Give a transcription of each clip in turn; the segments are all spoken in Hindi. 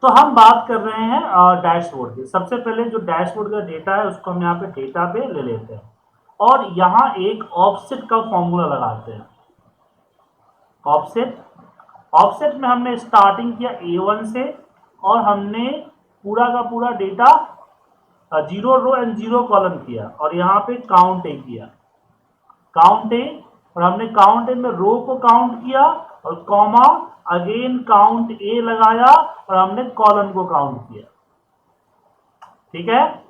तो हम बात कर रहे हैं डैशबोर्ड की। सबसे पहले जो डैशबोर्ड का डेटा है उसको हम यहाँ पे डेटा पे ले लेते हैं और यहाँ एक ऑफसेट का फॉर्मूला लगाते हैं। ऑफसेट ऑफसेट में हमने स्टार्टिंग किया A1 से और हमने पूरा का पूरा डेटा 0 रो एंड 0 कॉलम किया और यहाँ पे काउंट ए किया, काउंट ए, और हमने काउंट ए में रो को काउंट किया और कॉमा अगेन काउंट ए लगाया और हमने कॉलम को काउंट किया। ठीक है,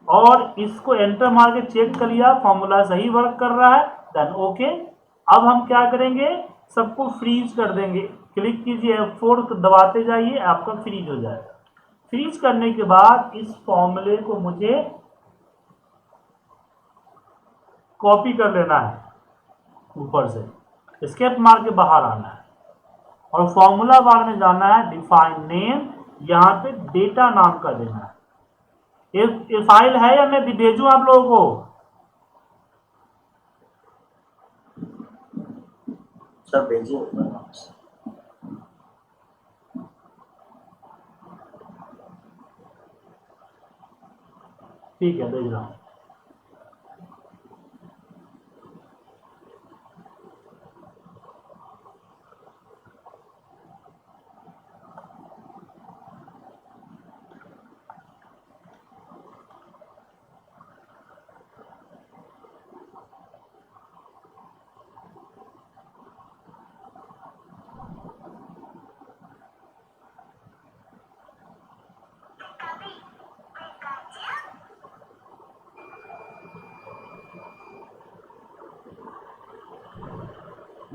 और इसको एंटर मार के चेक कर लिया फॉर्मूला सही वर्क कर रहा है, देन ओके। अब हम क्या करेंगे, सबको फ्रीज कर देंगे। क्लिक कीजिए F4 दबाते जाइए, आपका फ्रीज हो जाएगा। फ्रीज करने के बाद इस फॉर्मूले को मुझे कॉपी कर लेना है, ऊपर से एस्केप मार के बाहर आना है और फॉर्मूला बार में जाना है, डिफाइन नेम, यहाँ पे डेटा नाम का देना है। ये फाइल है या मैं भेजूं आप लोगों को? सर भेजिए। ठीक है, भेज रहा हूं।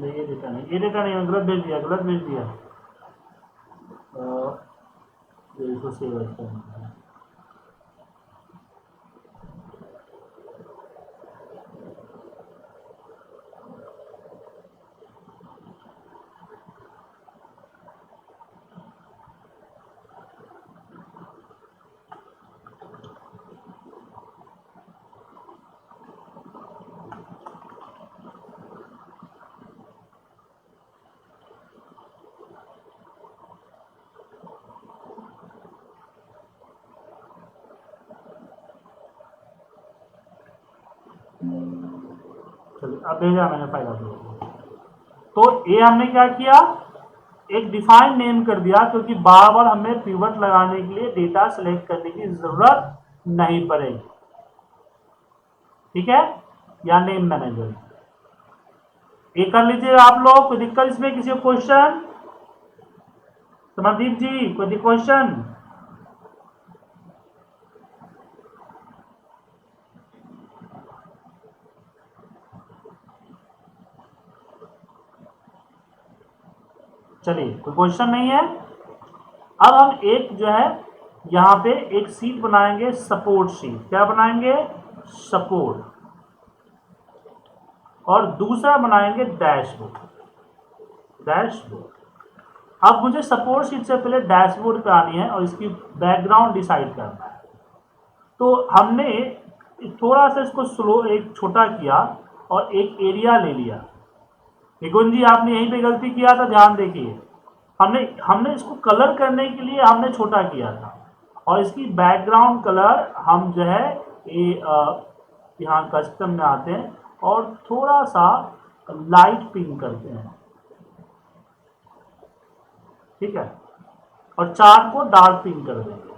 ये डेटा नहीं, ये डेटा नहीं, गलत भेज दिया, गलत भेज दिया। इसको सेव करना है। चलिए, अब भेजा मैंने फाइल आप लोगों को। तो ये हमने क्या किया, एक डिफाइन नेम कर दिया, क्योंकि बार बार हमें पिवट लगाने के लिए डेटा सेलेक्ट करने की जरूरत नहीं पड़ेगी। ठीक है, या नेम मैनेजर ये कर लीजिए आप लोग। कोई दिक्कत इसमें, किसी को क्वेश्चन? समरदीप जी, कोई क्वेश्चन? चलिए, कोई क्वेश्चन नहीं है। अब हम एक जो है यहाँ पे एक सीट बनाएंगे, सपोर्ट सीट। क्या बनाएंगे? सपोर्ट। और दूसरा बनाएंगे डैशबोर्ड। डैशबोर्ड। अब मुझे सपोर्ट सीट से पहले डैशबोर्ड पे आनी है और इसकी बैकग्राउंड डिसाइड करना है। तो हमने थोड़ा सा इसको स्लो, एक छोटा किया और एक एरिया ले लिया। निकुंज जी, आपने यहीं पे गलती किया था, ध्यान देखिए। हमने इसको कलर करने के लिए हमने छोटा किया था और इसकी बैकग्राउंड कलर हम जो है यहाँ कस्टम में आते हैं और थोड़ा सा लाइट पिंक करते हैं। ठीक है, और चार्ट को डार्क पिंक कर देंगे।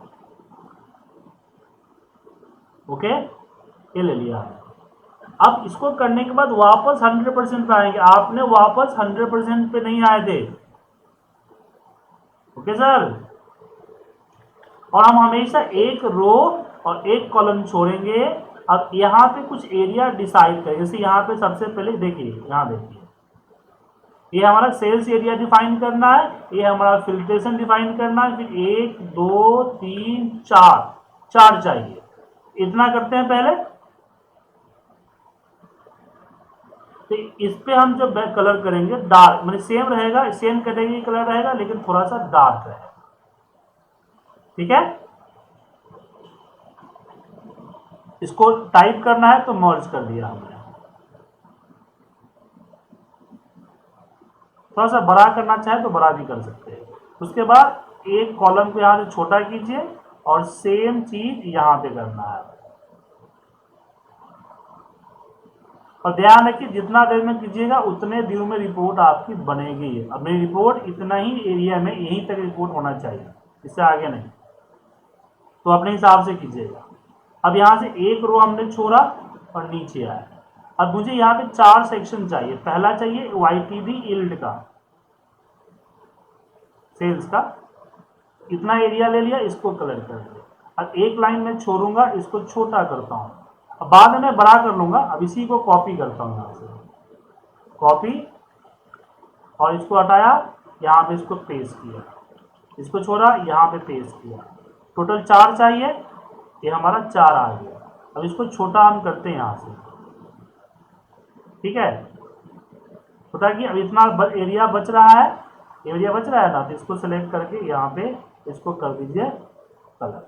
ओके, ये ले लिया। अब इसको करने के बाद वापस 100% पे आएंगे। आपने वापस 100% पे नहीं आए थे। ओके सर, और हम हमेशा एक रो और एक कॉलम छोड़ेंगे। अब यहाँ पे कुछ एरिया डिसाइड करें। जैसे यहाँ पे सबसे पहले देखिए, यहाँ देखिए, ये हमारा सेल्स एरिया डिफाइन करना है, ये हमारा फिल्ट्रेशन डिफाइन करना है। फिर 1 2 3 4 चाहिए। इतना करते हैं पहले। तो इस पे हम जो कलर करेंगे डार्क, मतलब सेम रहेगा, सेम कैटेगरी कलर रहेगा लेकिन थोड़ा सा डार्क रहेगा। ठीक है, इसको टाइप करना है तो मर्ज कर दिया हमने। थोड़ा सा बड़ा करना चाहे तो बड़ा भी कर सकते हैं। उसके बाद एक कॉलम को यहाँ से छोटा कीजिए और सेम चीज यहाँ पे करना है। और ध्यान रखिए जितना देर में कीजिएगा उतने दिनों में रिपोर्ट आपकी बनेगी। अब मेरी रिपोर्ट इतना ही एरिया में यहीं तक रिपोर्ट होना चाहिए, इससे आगे नहीं, तो अपने हिसाब से कीजिएगा। अब यहाँ से एक रो हमने छोड़ा और नीचे आया। अब मुझे यहाँ पे 4 सेक्शन चाहिए। पहला चाहिए YTD यील्ड का, सेल्स का, इतना एरिया ले लिया, इसको कलर कर दिया। अब एक लाइन में छोड़ूंगा, इसको छोटा करता हूँ, अब बाद में मैं बड़ा कर लूंगा। अब इसी को कॉपी करता हूँ, यहाँ से कॉपी और इसको हटाया, यहाँ पे इसको पेस्ट किया, इसको छोड़ा, यहाँ पे पेस्ट किया। टोटल 4 चाहिए, ये हमारा 4 आ गया। अब इसको छोटा हम करते हैं यहाँ से, ठीक है, छोटा कि अब इतना एरिया बच रहा है, एरिया बच रहा है ना, तो इसको सेलेक्ट करके यहाँ पे इसको कर दीजिए कलर।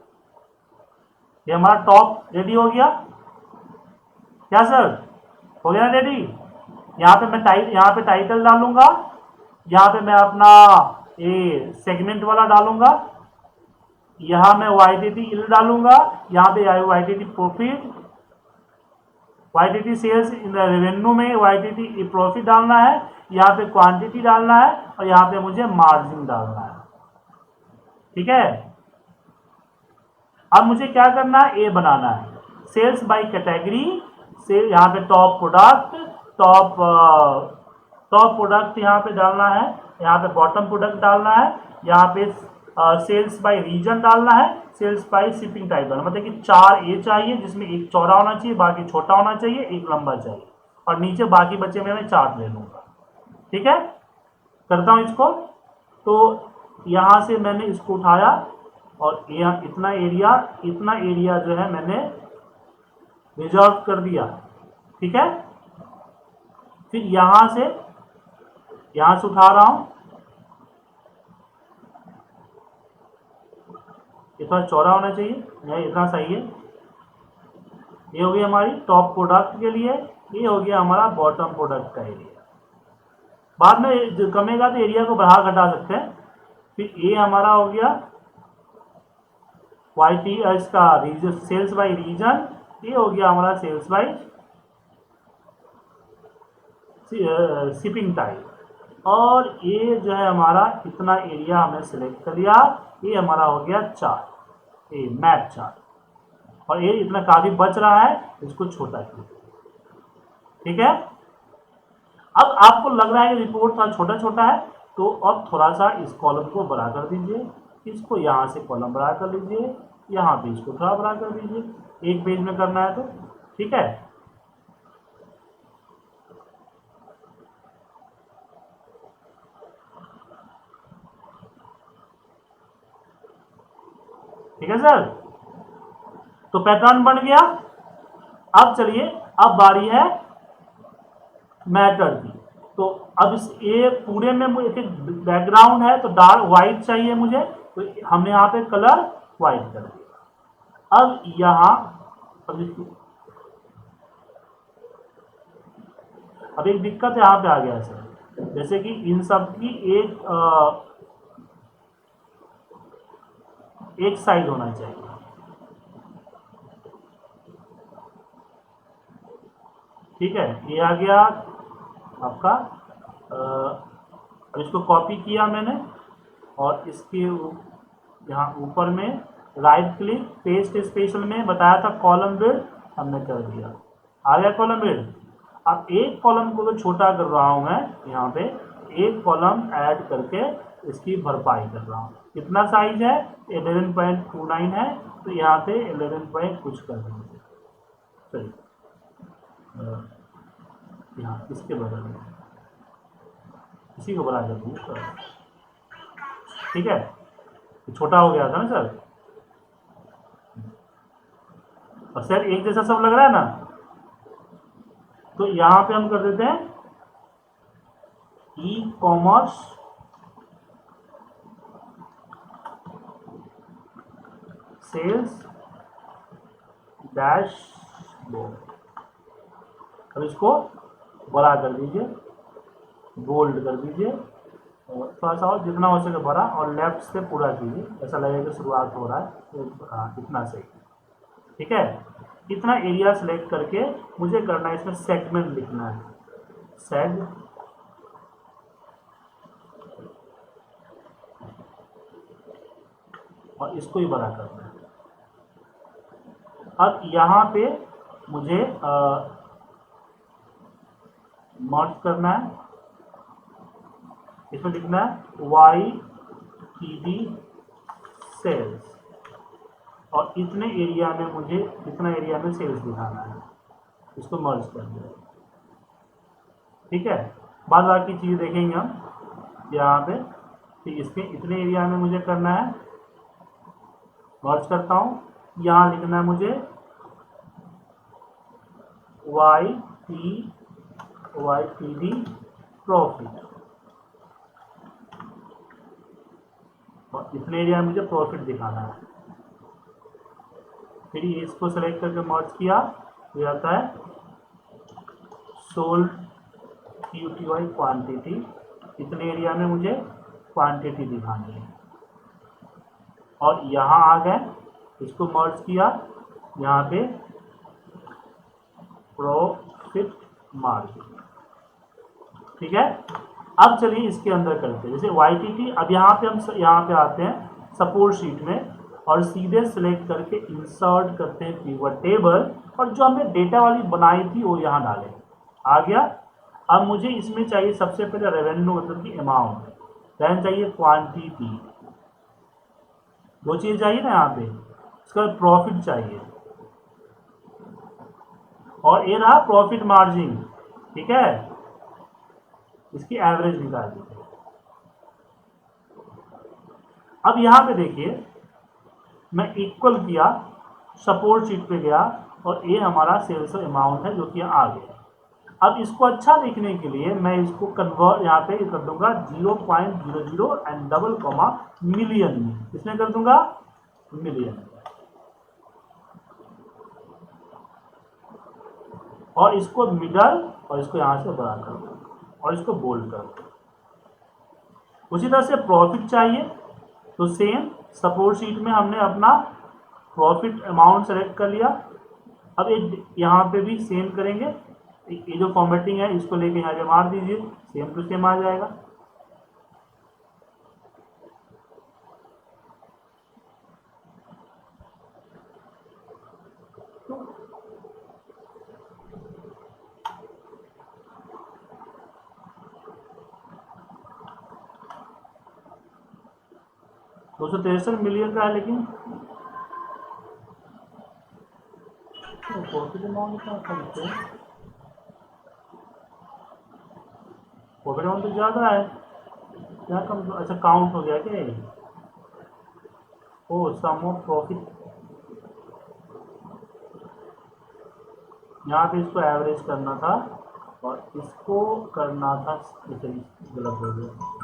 ये हमारा टॉप रेडी हो गया क्या सर? हो गया रेडी। यहाँ पे मैं यहाँ पे टाइटल डालूंगा, यहाँ पे मैं अपना ये सेगमेंट वाला डालूंगा, यहाँ मैं YTD यील्ड डालूंगा, यहाँ पे YTD profit, YTD sales in the revenue में YTD प्रॉफिट डालना है, यहाँ पे क्वांटिटी डालना है और यहाँ पे मुझे मार्जिन डालना है, ठीक है। अब मुझे क्या करना है, ए बनाना है, सेल्स बाय कैटेगरी, सेल यहाँ पे टॉप प्रोडक्ट, टॉप प्रोडक्ट यहाँ पे डालना है, यहाँ पे बॉटम प्रोडक्ट डालना है, यहाँ पे सेल्स बाय रीजन डालना है, सेल्स बाय शिपिंग टाइप डालना, मतलब कि 4 ए चाहिए जिसमें एक चौड़ा होना चाहिए, बाकी छोटा होना चाहिए, एक लंबा चाहिए, और नीचे बाकी बचे में मैं चार्ट ले लूँगा, ठीक है। करता हूँ इसको, तो यहाँ से मैंने इसको उठाया और यहाँ इतना एरिया जो है मैंने रिजर्व कर दिया, ठीक है। फिर यहाँ से उठा रहा हूँ, इतना चौड़ा होना चाहिए, नहीं इतना सही है। ये हो गया हमारी टॉप प्रोडक्ट के लिए, ये हो गया हमारा बॉटम प्रोडक्ट का एरिया। बाद में जो कमेगा तो एरिया को बढ़ा घटा सकते हैं। फिर ये हमारा हो गया इसका रीजन, सेल्स बाय रीजन, ये हो गया हमारा सेल्स बाय शिपिंग टाइप, और ये जो है हमारा इतना एरिया हमने सेलेक्ट कर लिया, ये हमारा हो गया चार्ट, ये मैप चार्ट, और ये इतना काफी बच रहा है, इसको छोटा कीजिए, ठीक है। अब आपको लग रहा है कि रिपोर्ट था छोटा छोटा है, तो अब थोड़ा सा इस कॉलम को बड़ा कर दीजिए, इसको यहाँ से कॉलम बड़ा कर लीजिए, यहाँ पे इसको थोड़ा बड़ा कर दीजिए, एक पेज में करना है तो, ठीक है। ठीक है सर, तो पैटर्न बन गया। अब चलिए, अब बारी है मैटर की। तो अब इस ये पूरे में मुझे एक बैकग्राउंड है, तो डार्क व्हाइट चाहिए मुझे, तो हमने यहाँ पे कलर व्हाइट कर दिया। अब यहाँ अब एक दिक्कत यहाँ पे आ गया सर, जैसे कि इन सब की एक साइड होना चाहिए, ठीक है। ये आ गया आपका, अब इसको कॉपी किया मैंने और इसके यहाँ ऊपर में राइट क्लिक, पेस्ट स्पेशल में बताया था कॉलम विड्थ, हमने कर दिया, आ गया कॉलम विड्थ। अब एक कॉलम को तो छोटा कर रहा हूँ मैं, यहाँ पे एक कॉलम ऐड करके इसकी भरपाई कर रहा हूँ। कितना साइज है, 11.29 है, तो यहाँ पे 11 पॉइंट कुछ कर देंगे, चलिए यहाँ इसके बगल में इसी को बड़ा कर दूँ, ठीक है। छोटा हो गया था ना सर, और सर एक जैसा सब लग रहा है ना, तो यहाँ पे हम कर देते हैं ई-कॉमर्स सेल्स डैशबोर्ड। अब इसको बड़ा कर दीजिए, बोल्ड कर दीजिए, थोड़ा सा और जितना हो सके भरा और लेफ्ट से पूरा कीजिए, ऐसा लगेगा कि शुरुआत हो रहा है। तो हाँ, इतना सही, ठीक है। इतना एरिया सेलेक्ट करके मुझे करना है, इसमें सेगमेंट लिखना है, सेग, और इसको ही बड़ा करना है। अब यहाँ पे मुझे मर्ज करना है, इसमें लिखना है वाई टी डी सेल्स, और इतने एरिया में मुझे, इतना एरिया में सेल्स दिखाना है, इसको मर्ज कर दिया, ठीक है। बाद बाकी चीज़ देखेंगे हम यहाँ पे, तो इसके इतने एरिया में मुझे करना है, मर्ज करता हूँ। यहाँ लिखना है मुझे वाई टी डी प्रॉफिट, और इतने एरिया में मुझे प्रॉफिट दिखाना है। फिर इसको सेलेक्ट करके मर्ज किया, ये आता है सोल्ड QTY क्वांटिटी, इतने एरिया में मुझे क्वांटिटी दिखानी है, और यहाँ आ गए, इसको मर्ज किया, यहाँ पे प्रॉफिट मार्जिन, ठीक है। अब चलिए इसके अंदर करते हैं, जैसे YTT। अब यहाँ पे हम यहाँ पे आते हैं सपोर्ट शीट में, और सीधे सेलेक्ट करके इंसर्ट करते हैं पिवट टेबल, और जो हमने डेटा वाली बनाई थी वो यहाँ डालें, आ गया। अब मुझे इसमें चाहिए सबसे पहले रेवेन्यू, मतलब कि अमाउंट, देन चाहिए क्वांटिटी, दो चीज चाहिए ना यहाँ पे। इसके बाद प्रॉफिट चाहिए, और ये रहा प्रॉफिट मार्जिन, ठीक है। इसकी एवरेज निकाल दीजिए। अब यहाँ पे देखिए, मैं इक्वल किया, सपोर्ट शीट पे गया, और ये हमारा सेल्स अमाउंट है जो कि आ गया। अब इसको अच्छा देखने के लिए मैं इसको कन्वर्ट यहाँ पे कर दूंगा 0.00 एंड डबल कॉमा मिलियन में, इसमें कर दूंगा मिलियन, और इसको मिडल, और इसको यहाँ से बड़ा कर दो, और इसको बोल्ड कर दो। उसी तरह से प्रॉफिट चाहिए, तो सेम सपोर्ट शीट में हमने अपना प्रॉफिट अमाउंट सेलेक्ट कर लिया। अब एक यहाँ पे भी सेम करेंगे, ये जो फॉर्मेटिंग है इसको लेके यहाँ पे मार दीजिए, सेम टू सेम आ जाएगा। तो 263 मिलियन का है, लेकिन प्रॉफिट अमाउंट क्या करते हैं, प्रॉफिट अमाउंट तो ज़्यादा है, क्या कम, अच्छा काउंट हो गया क्या ये, ओ सम ऑफ प्रॉफिट, यहाँ पे इसको एवरेज करना था, और इसको करना था, गलत हो गया।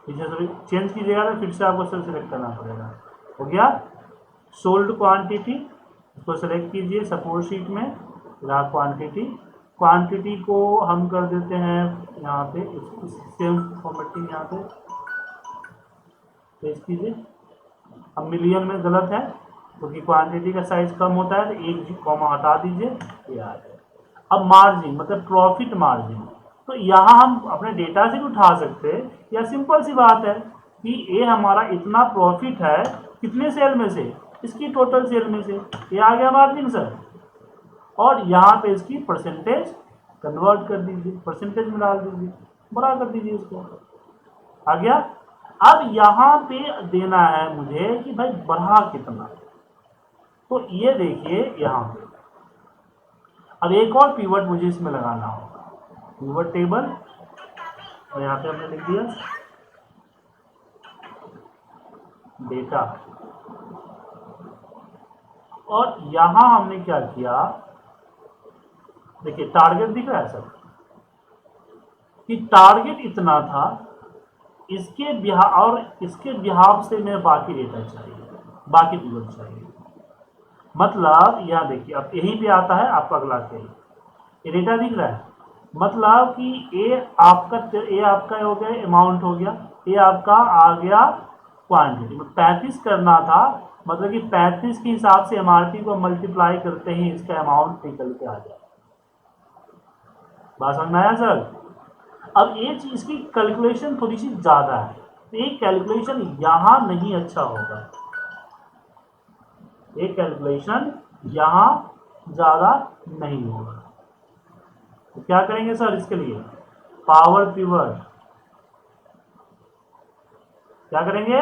पीछे से चेंज कीजिएगा तो फिर से आपको सेल सेलेक्ट करना पड़ेगा। हो गया सोल्ड क्वांटिटी, इसको सेलेक्ट कीजिए सपोर्ट शीट में, रहा क्वांटिटी, क्वांटिटी को हम कर देते हैं यहाँ पे, सेम फॉर्मेटिंग यहाँ पे पेस्ट कीजिए। अब मिलियन में गलत है, क्योंकि क्वांटिटी का साइज कम होता है, तो एक कॉमा हटा दीजिए, ये आ जाए। अब मार्जिन मतलब प्रॉफिट मार्जिन, तो यहाँ हम अपने डेटा से भी उठा सकते हैं, या सिंपल सी बात है कि ये हमारा इतना प्रॉफिट है, कितने सेल में से, इसकी टोटल सेल में से, ये आ गया मार्जिन सर, और यहाँ पे इसकी परसेंटेज कन्वर्ट कर दीजिए, परसेंटेज में डाल दीजिए, बड़ा कर दीजिए इसको, आ गया। अब यहाँ पे देना है मुझे कि भाई बढ़ा कितना, तो ये देखिए यहाँ पे। अब एक और पिवट मुझे इसमें लगाना होगा, पिवट टेबल, और यहाँ पे हमने लिख दिया डेटा, और यहाँ हमने क्या किया, देखिए टारगेट दिख रहा है सर कि टारगेट इतना था, इसके बिहाफ से मैं बाकी डेटा चाहिए, बाकी पिवट चाहिए। मतलब यहाँ देखिए अब यहीं पे आता है आपका अगला केस, ये डेटा दिख रहा है, मतलब कि ए आपका हो गया अमाउंट हो गया, ये आपका आ गया क्वांटिटी, 35 करना था, मतलब कि 35 के हिसाब से एमआरपी को मल्टीप्लाई करते ही इसका अमाउंट निकल के आ जाए। बात समझ में आया सर? अब ये चीज की कैलकुलेशन थोड़ी सी ज्यादा है, तो ये कैलकुलेशन यहां नहीं अच्छा होगा, ये कैलकुलेशन यहां ज्यादा नहीं होगा। तो क्या करेंगे सर इसके लिए, पावर पिवट क्या करेंगे,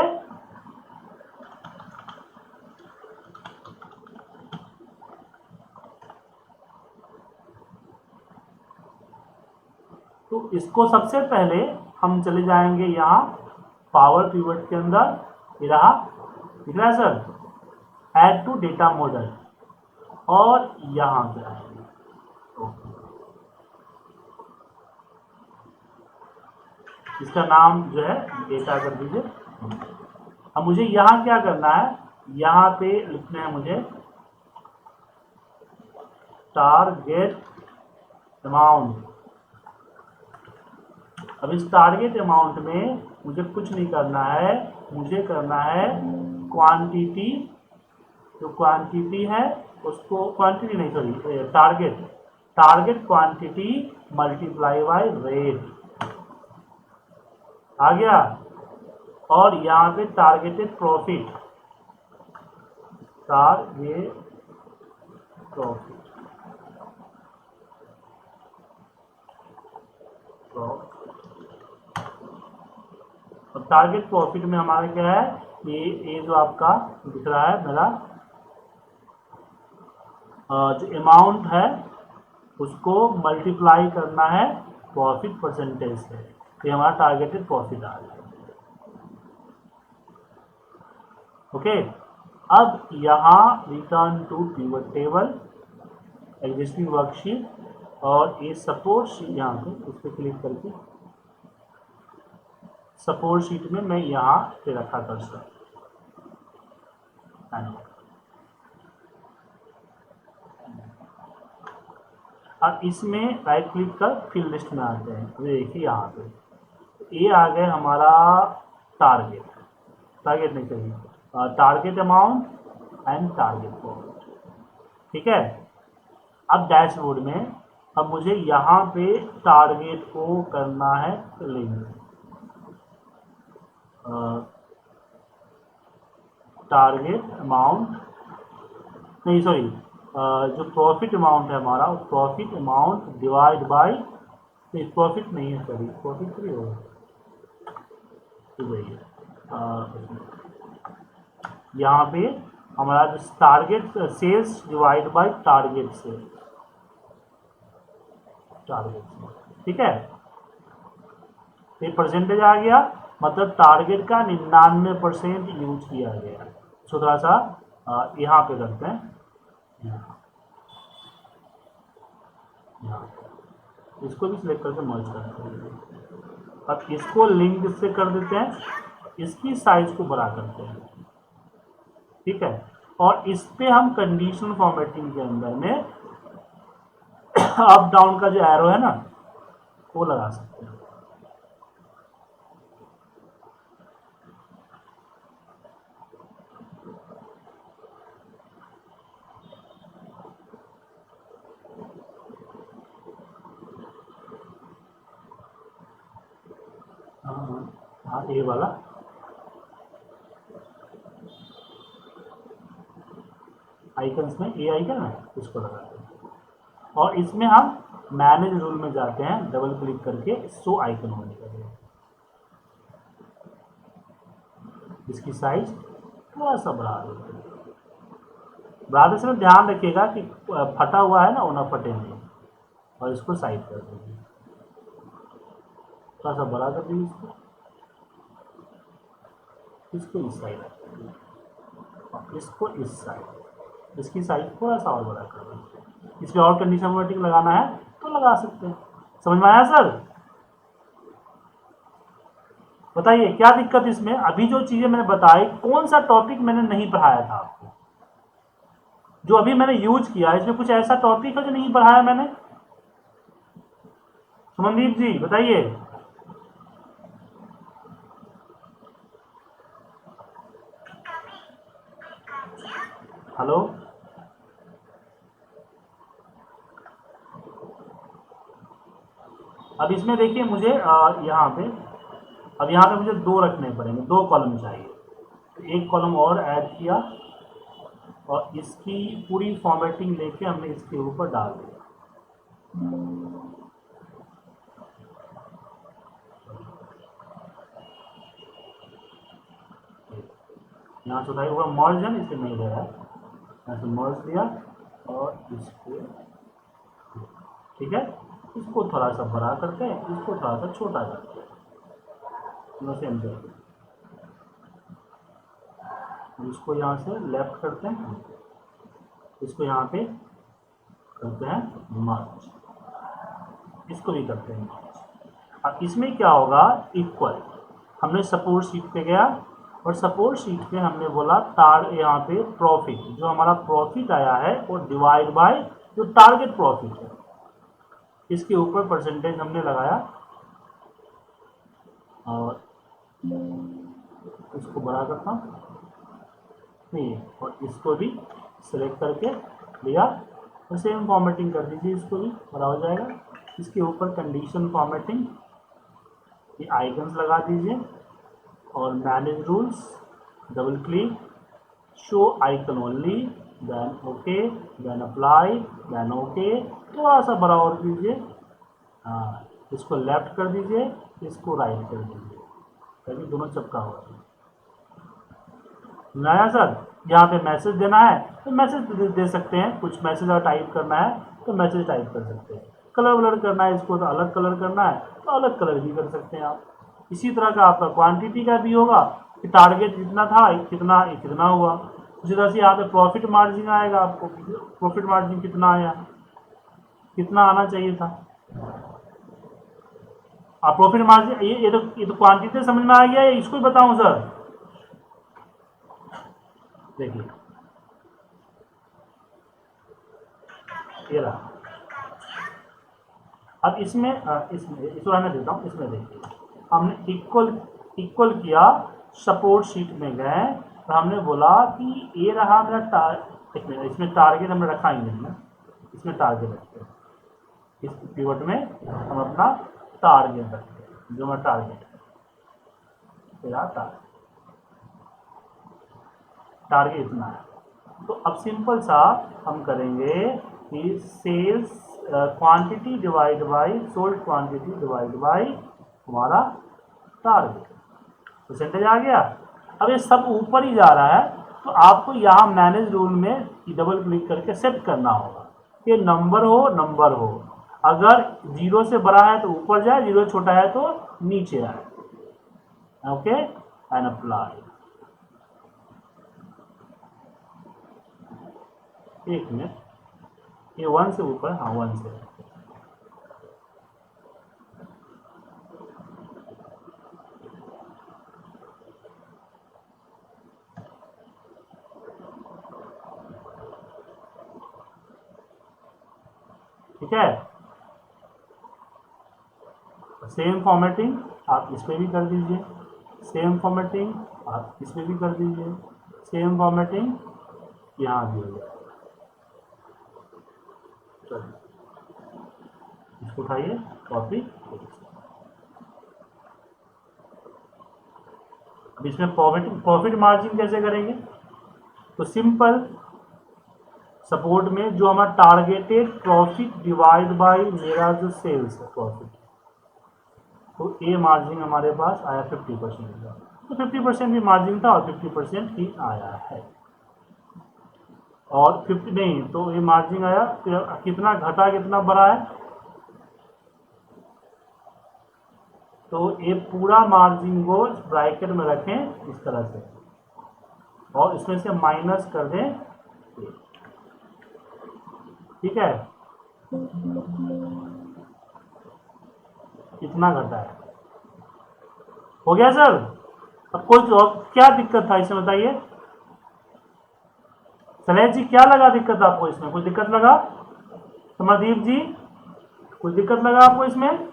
तो इसको सबसे पहले हम चले जाएंगे यहाँ पावर पिवट के अंदर, ये रहा, दिख रहा है sir, add to data model, और यहाँ पे आएंगे, इसका नाम जो है डेटा कर दीजिए। अब मुझे यहाँ क्या करना है, यहाँ पे लिखना है मुझे टारगेट अमाउंट। अब इस टारगेट अमाउंट में मुझे कुछ नहीं करना है, मुझे करना है क्वांटिटी, जो क्वांटिटी है उसको, क्वांटिटी नहीं sorry target quantity multiply by rate आ गया, और यहाँ पे टारगेटेड प्रॉफिट, और टारगेट प्रॉफिट में हमारा क्या है, ये जो आपका दिख रहा है मेरा जो अमाउंट है उसको मल्टीप्लाई करना है प्रॉफिट परसेंटेज से, ये हमारा टारगेटेड प्रॉफिट आ गया। ओके, अब यहाँ return to pivot table, existing worksheet, और ये सपोर्ट शीट, यहाँ पे उस पर क्लिक करके सपोर्ट शीट में मैं यहाँ पे रखा कर्सर, अब इसमें राइट क्लिक कर फिल लिस्ट में आते हैं, तो देखिए यहाँ पे ये आ गए हमारा टारगेट नहीं चाहिए, target amount and target profit, ठीक है। अब डैशबोर्ड में अब मुझे यहाँ पे टारगेट को करना है लिंक, टारगेट अमाउंट नहीं सॉरी, जो प्रॉफिट अमाउंट है हमारा, प्रॉफिट अमाउंट डिवाइड बाय, नहीं प्रॉफिट नहीं है सॉरी, प्रॉफिट फ्री होगा, यहाँ पे हमारा जो target sales divide by target, ठीक है, ये परसेंटेज आ गया, मतलब टारगेट का 99% यूज किया गया। तो थोड़ा सा यहाँ पे करते हैं, यहाँ इसको भी सिलेक्ट करके मर्ज करते हैं। अब इसको लिंक से कर देते हैं, इसकी साइज को बड़ा करते हैं, ठीक है, और इस पे हम कंडीशनल फॉर्मेटिंग के अंदर में अप डाउन का जो एरो है ना वो लगा सकते हैं। हाँ ये वाला आइकन्स में ए आइकन है, इसको लगाते हैं, और इसमें हम मैनेज रूल में जाते हैं, डबल क्लिक करके शो आइकन होने के लिए, इसकी साइज थोड़ा सा बढ़ा देते हैं। बढ़ाते समय ध्यान रखिएगा कि फटा हुआ है ना वो ना फटे नहीं, और इसको साइड कर देंगे, थोड़ा सा बढ़ा कर दीजिए इसको इस साइड, इसको इस साइड, इसकी साइज थोड़ा सा और बड़ा कर दें। इसमें और कंडीशन ऑटोमेटिक लगाना है तो लगा सकते हैं। समझ में आया सर? बताइए क्या दिक्कत इसमें? अभी जो चीजें मैंने बताई, कौन सा टॉपिक मैंने नहीं पढ़ाया था आपको? जो अभी मैंने यूज किया, इसमें कुछ ऐसा टॉपिक है जो नहीं पढ़ाया मैंने? सुमनदीप जी बताइए। हेलो, अब इसमें देखिए मुझे यहाँ पे, अब यहाँ पे मुझे 2 रखने पड़ेंगे, 2 कॉलम चाहिए। तो एक कॉलम और ऐड किया और इसकी पूरी फॉर्मेटिंग लेके हमने इसके ऊपर डाल दिया। यहाँ से उठाई हुआ मर्ज है, इसे नहीं ले रहा है, यहाँ से मर्ज दिया और इसको, ठीक है, इसको थोड़ा सा बड़ा करते हैं, इसको थोड़ा सा छोटा करते हैं, सेम करते हैं। इसको यहाँ से लेफ्ट करते हैं, इसको यहाँ पे करते हैं मर्ज, इसको भी करते हैं मर्ज। अब इसमें क्या होगा, इक्वल, हमने सपोर्ट शीट पे गया और सपोर्ट शीट पे हमने बोला यहाँ पे प्रॉफिट, जो हमारा प्रॉफिट आया है वो डिवाइड बाय जो टारगेट प्रॉफिट है, इसके ऊपर परसेंटेज हमने लगाया और इसको बड़ा करता नहीं, और इसको भी सिलेक्ट करके लिया और सेम फॉर्मेटिंग कर दीजिए, इसको भी बड़ा हो जाएगा। इसके ऊपर कंडीशन फॉर्मेटिंग, ये आइकन्स लगा दीजिए और manage rules, double click, show icon only, then okay, then apply, then okay, थोड़ा सा बड़ा और कीजिए, हाँ, इसको लेफ्ट कर दीजिए, इसको राइट कर दीजिए ताकि दोनों चपका हो जाए। नया सर, यहाँ पे मैसेज देना है तो मैसेज दे सकते हैं, कुछ मैसेज और टाइप करना है तो मैसेज टाइप कर सकते हैं, कलर वलर करना है इसको तो अलग कलर करना है तो अलग कलर भी कर सकते हैं आप। इसी तरह का आपका क्वांटिटी का भी होगा कि टारगेट जितना था कितना कितना हुआ, उसी तरह से यहाँ पे प्रॉफिट मार्जिन आएगा, आपको प्रॉफिट मार्जिन कितना आया, कितना आना चाहिए था। आप प्रॉफिट मार्जिन, ये तो क्वांटिटी समझ में आ गया, इसको ही बताऊं सर? देखिए ये रहा। अब इसमें इसको रहने देता हूँ, इसमें देखिए हमने इक्वल किया, सपोर्ट शीट में गए तो हमने बोला कि ये रहा मेरा इसमें टारगेट हमने रखा ही नहीं है, इसमें टारगेट रखते हैं, इस पिवट में हम अपना टारगेट रखते हैं, जो हमारा टारगेट है, टारगेट इतना है। तो अब सिंपल सा हम करेंगे कि sales quantity divide by sold quantity divide by हमारा टारगेट, परसेंटेज आ गया। अब ये सब ऊपर ही जा रहा है तो आपको यहाँ मैनेज रूल में डबल क्लिक करके सेट करना होगा कि नंबर हो, अगर 0 से बड़ा है तो ऊपर जाए, 0 छोटा है तो नीचे आए, ओके, एंड अप्लाई। एक मिनट, ये 1 से ऊपर, हाँ 1 से, ठीक है। सेम फॉर्मेटिंग आप इस पर भी कर दीजिए, सेम फॉर्मेटिंग आप इस पर भी कर दीजिए, सेम फॉर्मेटिंग यहाँ भी हो जाए। चलिए इसको उठाइए, कॉपी। अब इसमें प्रॉफिट मार्जिन कैसे करेंगे? तो सिंपल, सपोर्ट में जो हमारा टारगेटेड प्रॉफिट डिवाइड बाय मेरा जो सेल्स है प्रॉफिट, तो ए मार्जिन हमारे पास आया 50% का, तो 50% भी मार्जिन था और 50% ही आया है, और 50 नहीं तो ये मार्जिन आया, कितना घटा कितना बढ़ा है, तो ये पूरा मार्जिन को ब्रैकेट में रखें इस तरह से और इसमें से माइनस कर दें, ठीक है, इतना घटा है। हो गया सर? अब कोई तो क्या दिक्कत था इसमें बताइए? सलेश जी क्या लगा दिक्कत आपको इसमें? कोई दिक्कत लगा? समरदीप जी कोई दिक्कत लगा आपको इसमें?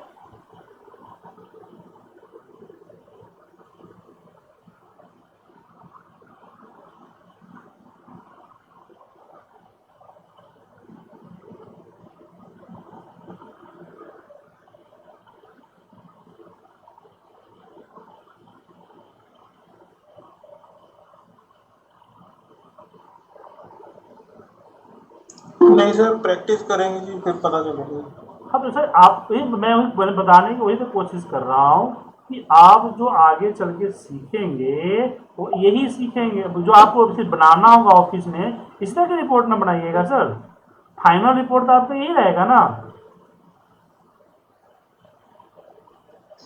नहीं सर, प्रैक्टिस करेंगे जी फिर पता चलेगा। हाँ तो सर आप मैं बताने की वही तो कोशिश कर रहा हूँ कि आप जो आगे चल के सीखेंगे वो यही सीखेंगे जो आपको फिर बनाना होगा ऑफिस में। इस तरह की रिपोर्ट ना बनाइएगा सर, फाइनल रिपोर्ट तो आपका यही रहेगा ना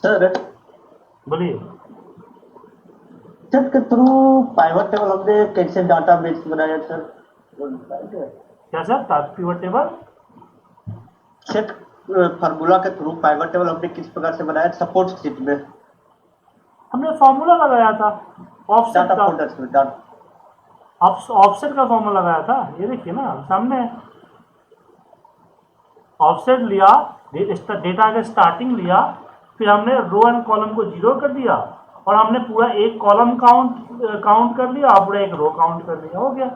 सर। बोलिए। सर के थ्रू पाइवट टेबल हमने कैसे डाटा बेस बनाया सर? क्या sir? Pivot table set formula के थ्रू पाइवट टेबल हमने किस प्रकार से बनाया सपोर्ट शीट में? हमने फॉर्मूला लगाया था ऑफसेट डाटा का, फोल्डर्स में डाटा ऑफसेट का फॉर्मूला लगाया था। ये देखिए ना सामने, ऑफसेट लिया, डेटा का स्टार्टिंग लिया, फिर हमने रो एंड कॉलम को 0 कर दिया और हमने पूरा एक कॉलम काउंट कर लिया और पूरा एक रो काउंट कर लिया। हो गया।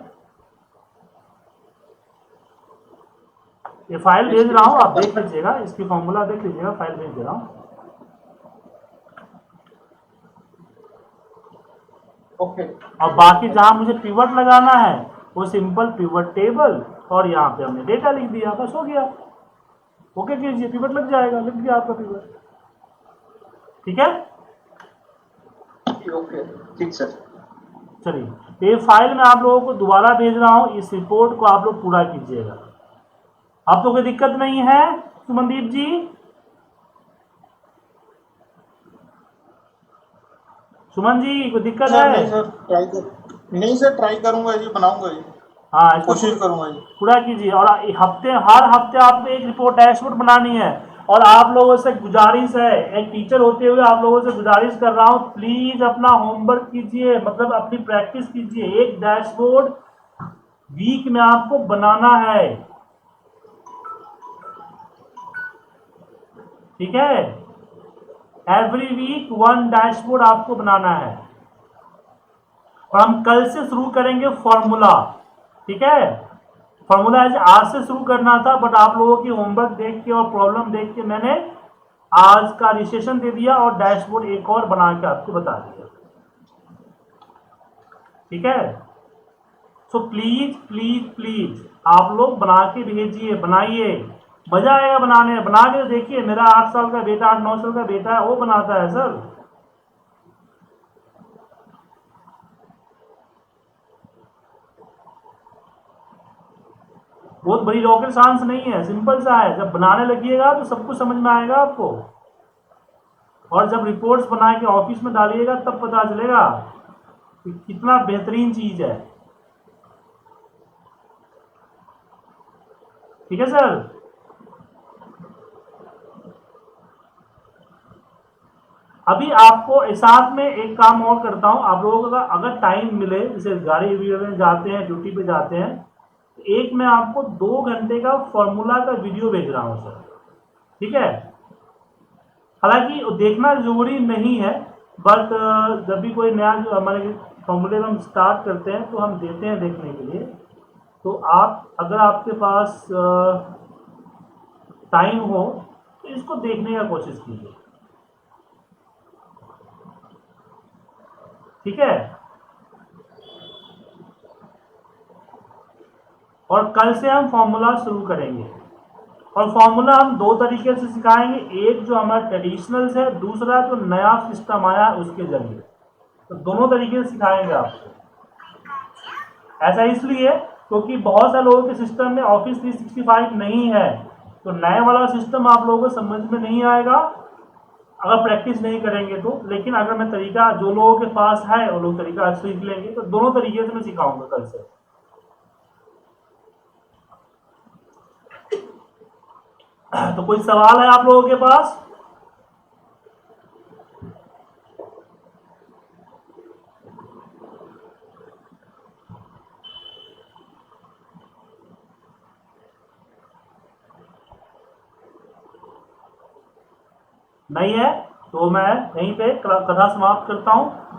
ये फाइल भेज रहा हूँ, आप देख लीजिएगा, इसकी फॉर्मूला देख लीजिएगा, फाइल भेज दे रहा हूँ। ओके। और बाकी जहां मुझे पिवट लगाना है वो सिंपल पिवट टेबल और यहाँ पे हमने डेटा लिख दिया, बस हो गया। ओके कीजिए, पिवट लग जाएगा, लिख दिया आपका पिवट। ठीक है, ओके ठीक सर। चलिए ये फाइल मैं आप लोगों को दोबारा भेज रहा हूँ, इस रिपोर्ट को आप लोग पूरा कीजिएगा। आप तो कोई दिक्कत नहीं है सुमनदीप जी? सुमन जी कोई दिक्कत सर है? नहीं सर, नहीं सर, ट्राई करूंगा जी, बनाऊंगा जी, हाँ इसको कोशिश करूंगा जी। पूरा कीजिए। और हर हफ्ते आपको एक रिपोर्ट डैशबोर्ड बनानी है। और आप लोगों से गुजारिश है, एक टीचर होते हुए आप लोगों से गुजारिश कर रहा हूँ, प्लीज अपना होमवर्क कीजिए, मतलब अपनी प्रैक्टिस कीजिए। एक डैशबोर्ड वीक में आपको बनाना है, ठीक है? एवरी वीक 1 डैशबोर्ड आपको बनाना है। और हम कल से शुरू करेंगे फॉर्मूला, ठीक है? फॉर्मूला आज से शुरू करना था, बट आप लोगों की होमवर्क देख के और प्रॉब्लम देख के मैंने आज का रिसेशन दे दिया और डैशबोर्ड एक और बना के आपको बता दिया, ठीक है? सो प्लीज प्लीज प्लीज आप लोग बना के भेजिए, बनाइए, मजा आएगा बनाने। बना के देखिए, मेरा 8 साल का बेटा, 8-9 साल का बेटा है, वो बनाता है सर। बहुत बड़ी रॉकेट साइंस नहीं है, सिंपल सा है। जब बनाने लगिएगा तो सब कुछ समझ में आएगा आपको, और जब रिपोर्ट्स बना के ऑफिस में डालिएगा तब पता चलेगा कि कितना बेहतरीन चीज है। ठीक है सर? अभी आपको साथ में एक काम और करता हूं, आप लोगों का अगर टाइम मिले, जैसे गाड़ी में जाते हैं, ड्यूटी पे जाते हैं, एक मैं आपको 2 घंटे का फॉर्मूला का वीडियो भेज रहा हूं सर, ठीक है? हालांकि देखना जरूरी नहीं है, बट जब भी कोई नया जो हमारे फॉर्मूले हम स्टार्ट करते हैं तो हम देते हैं देखने के लिए। तो आप अगर आपके पास टाइम हो तो इसको देखने का कोशिश कीजिए, ठीक है? और कल से हम फॉर्मूला शुरू करेंगे, और फॉर्मूला हम 2 तरीके से सिखाएंगे, एक जो हमारा ट्रेडिशनल है, दूसरा जो नया सिस्टम आया उसके जरिए। तो दोनों तरीके से सिखाएंगे आपको। ऐसा इसलिए क्योंकि बहुत सारे लोगों के सिस्टम में ऑफिस 365 नहीं है, तो नए वाला सिस्टम आप लोगों को समझ में नहीं आएगा अगर प्रैक्टिस नहीं करेंगे तो। लेकिन अगर मैं तरीका जो लोगों के पास है वो लोग तरीका सीख लेंगे, तो दोनों तरीके से मैं सिखाऊंगा कल से। तो कोई सवाल है आप लोगों के पास? नहीं है तो मैं यहीं पे कथा समाप्त करता हूं।